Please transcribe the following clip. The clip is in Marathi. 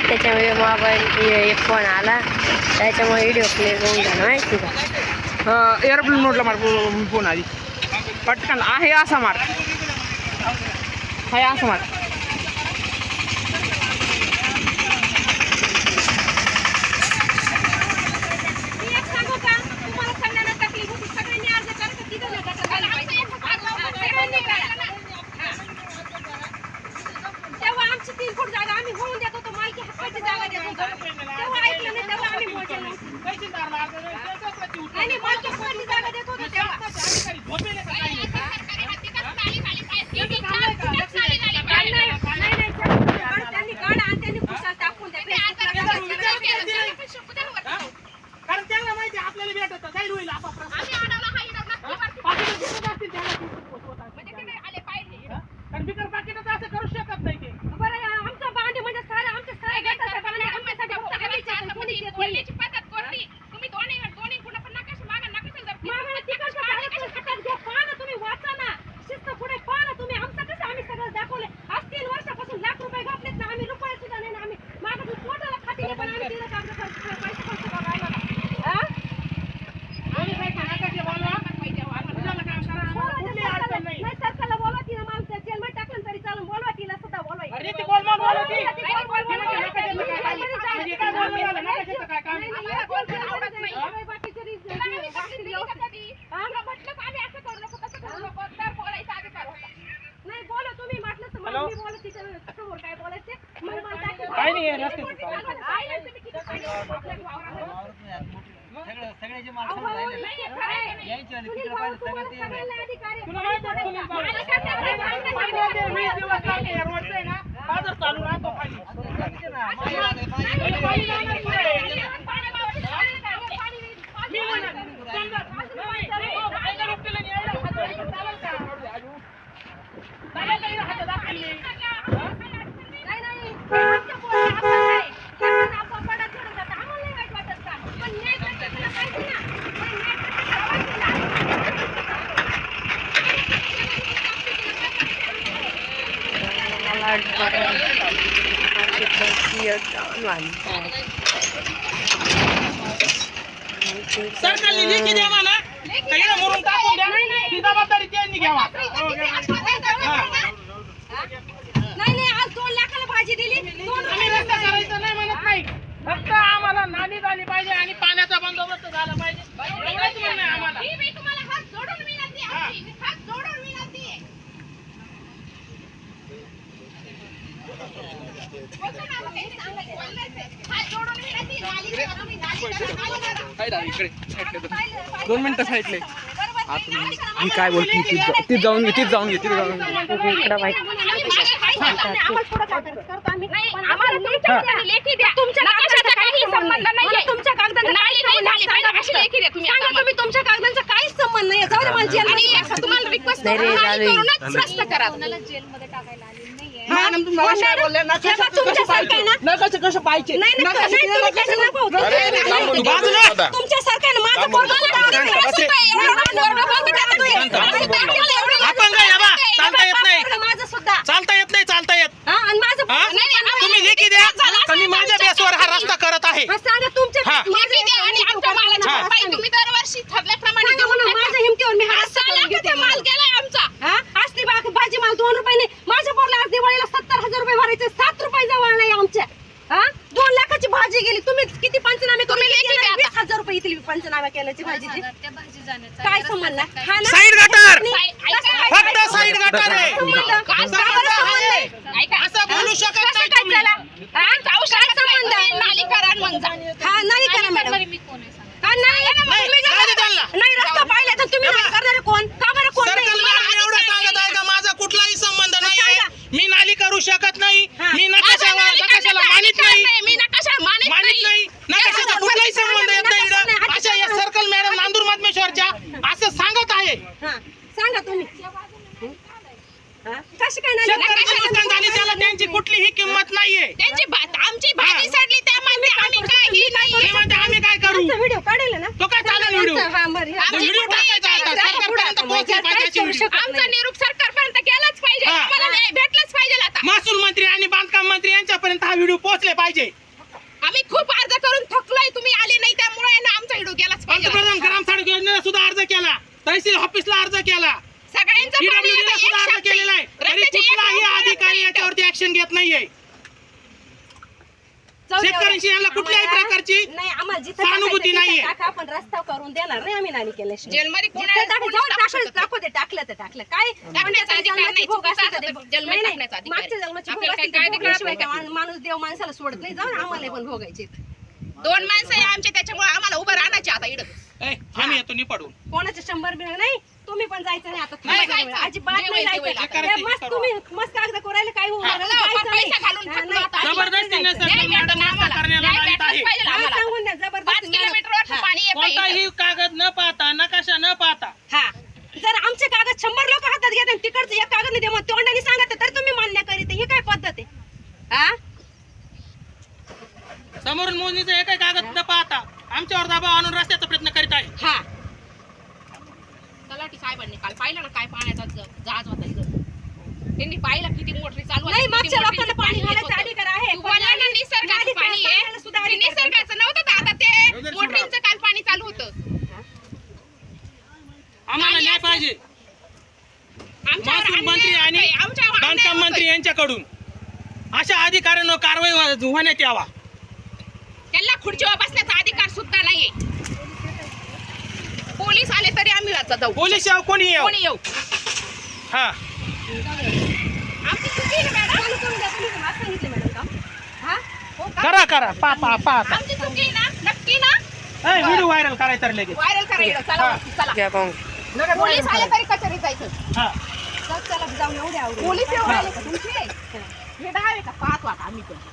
त्याच्यामुळे मोबाईल फोन आला त्याच्यामुळे व्हिडिओ प्ले होऊन झाला माहिती का. एरोप्लेन मोडला मार फोन आधी पटकन आहे असा मार आहे असा मार. सरकारने लेखी द्यावा ना सगळं मुरून टाकून द्या ती जबाबदारी त्यांनी घ्यावा. नाही आज 2 लाखाला भाजी दिली. आम्ही रस्ता करायचं नाही म्हणत नाही फक्त आम्हाला नाली झाली पाहिजे आणि पाण्याचा बंदोबस्त झाला पाहिजे एवढंच म्हणणं आहे आम्हाला. मी तुम्हाला हात जोडून विनंती आहे हात जोडून विनंती आहे. दोन मिनिटं साईडले मी काय बोलते तीच जाऊन घे तुमच्या कागदांचा काहीच संबंध नाही. तुम्हाला रिक्वेस्ट जेलमध्ये टाकायला कसं पाहिजे चालता येत नाही तुम्ही लेखी द्या मी माझ्या बेसवर हा रस्ता करत आहे. तुम्ही दरवर्षी ठरल्याप्रमाणे माझ्या हिमतीवर मी माल गेलाय आमचा असली भाजी माल 2 रुपये माझ्या बोरला दिवाळीला 70,000 रुपये भरायचे 7 रुपये जवळ नाही आमच्या. 2 लाखाची भाजी गेली. तुम्ही किती पंचनामे करून 20,000 रुपये येतील पंचनामा केल्याची भाजीची. काय संबंध साईड गटर फक्त साईड गटर आहे असं बोलू शकत नाही तुम्ही. नाही रस्ता पाहिला तर तुम्ही करणार कोण का बरं कोण एवढं सांगत आहे का माझा कुठलाही संबंध नाही. मी नाली करू शकत नाही. मी नकाशाला मानित नाही नकाशाचा कुठलाही संबंध येत नाही. अशा या सर्कल मॅडम नांदूर मधमेश्वरच्या असं सांगत आहे. सांगा तुम्ही कशी काय नुकसान झाली त्याला त्यांची कुठलीही किंमत नाहीये. आमची भाजी सडली त्यामध्ये आम्ही आम्ही काय करू. व्हिडिओ काढले ना तो काय चालेल व्हिडिओ टाकायचा आता सरकारपर्यंत पोहोचला पाहिजे. आमचा निरूप यांच्यापर्यंत हा व्हिडिओ पोहोचले पाहिजे. आम्ही खूप अर्ज करून थकलोय, तुम्ही आले नाही त्यामुळे ना आमचा व्हिडिओ गेलाच पाहिजे. पंतप्रधान ग्राम सडक योजनेला सुद्धा अर्ज केला, तहसील ऑफिसला अर्ज केला, सगळ्यांचं पाणी PWD ला आता सुद्धा एक अर्ज साथ केलेला आहे, तरी रस्त्याची एक कुठलाही नंबर अधिकारी नाही याच्यावरती ऍक्शन घेत नाहीये. जाऊ दे, शेतकऱ्यांशी यांना कुठल्याही आम्हाला- प्रकारची नाही, आम्हाला जिथं सहानुभूती टाकायचं नाहीये. तिथं टाका, आपण रस्ता करून देणार नाही आम्ही नाली केल्याशिवाय. जेलमध्ये जिथं कोणाला टाका, कोणीच जाऊ टाकू टाकलं, शकत टाकू दे, टाकलं तर टाकलं. काय टाकण्याचा अधिकार नाही, भोग चुकीचा असेल तर असेल तर ते- जन्मात नाही, नाही. टाकण्याचा अधिकार मागच्या आहे. जन्माची भोग आपल्याला असेल काय तर अधिकार भोगल्याशिवाय नाही. काय माणूस देव माणसाला सोडत नाही. जाऊन आम्हाला पण भोगायचे. दोन माणसं आहे आमच्या, त्याच्यामुळे आम्हाला उभं राहण्याचे आता इकडं. आम्ही येतो निपाडून. कोणाचे 100 बिल नाही, तुम्ही पण जायचं नाही आता. नाही तुम्ही जायचं. अजिबात नाही जेवायला जायचं. जेवायला. करायचं ते मस्त करा. तुम्ही मस्त कागद करायला काही होऊन हा, राहिलं, लावा, जायचं पैसा नाही. घालून हा, थकलो नाही. आता. जबरदस्ती जायचं. नसेल तर मॅडम रस्ता करण्याला न्याय लाईत भेटलाच आहे. पाहिजे हा, आम्हाला. सांगून द्या, 5 जबरदस्ती किलोमीटरवर हा. पाणी येतं इथं. कोणताही कागद न पाहता, नकाशा न पाहता, हा, जर आमचे कागद 100 लोक हातात घेतात, तिकडचं एक कागद नाही, मग तोंडाने सांगत तर तुम्ही मान्य करीत, ही काय पद्धत आहे? हा, समोरून मोजणीचा एकही कागद न पाहता आमच्यावर दबाव आणून रस्त्याचा प्रयत्न करीत आहे. हा. तलाठी साहेबांनी काल पाहिलं ना काय पाण्याचा जहाज होता इथं. त्यांनी पाहिलं किती मोटरी चालू आहे, नाही, किती मागच्या मोटरीचं लोकांना पाणी येत घालायचा होतं. अधिकार आहे. तू बोलला ना निसर्गाचं नाली पाणी पाण्याला सुद्धा आहे. ते अधिकार आहे. निसर्गाचं नव्हतं तर आता ते मोटरींचं काल पाणी चालू होतं. आम्हाला न्याय पाहिजे. आमच्यावर महसूल मंत्री अन्याय आणि होतोय, आमच्यावर अन्याय बांधकाम होतोय. मंत्री यांच्याकडून अशा अधिकाऱ्यांवर कारवाई होण्यात यावा. त्यांना खुर्चीवर बसण्याचा अधिकार सुद्धा नाहीये. पोलीस आले तरी आम्ही आता जाऊ, पोलीस यावं, कोणी येऊ. कोणी येऊ. हा, आमची चुकी आहे ना मॅडम, चालू करून द्या, तुम्ही मला सांगितलं मॅडम का? हा? हो का? करा करा, पा आमची चुकी आहे ना, नक्की ना व्हिडिओ व्हायरल करायचा तर लगेच. व्हायरल करायचं. चला हा. वरती, चला. घ्या पाहून. लगेच पोलीस viral आले करायचं. तरी कचेरीत जायचं. हा. चला, जाऊन येऊ द्या, आवरून. पोलीस येऊन राहिले का तुमचे? हे 10 आहे का 5 वाटा आम्ही पण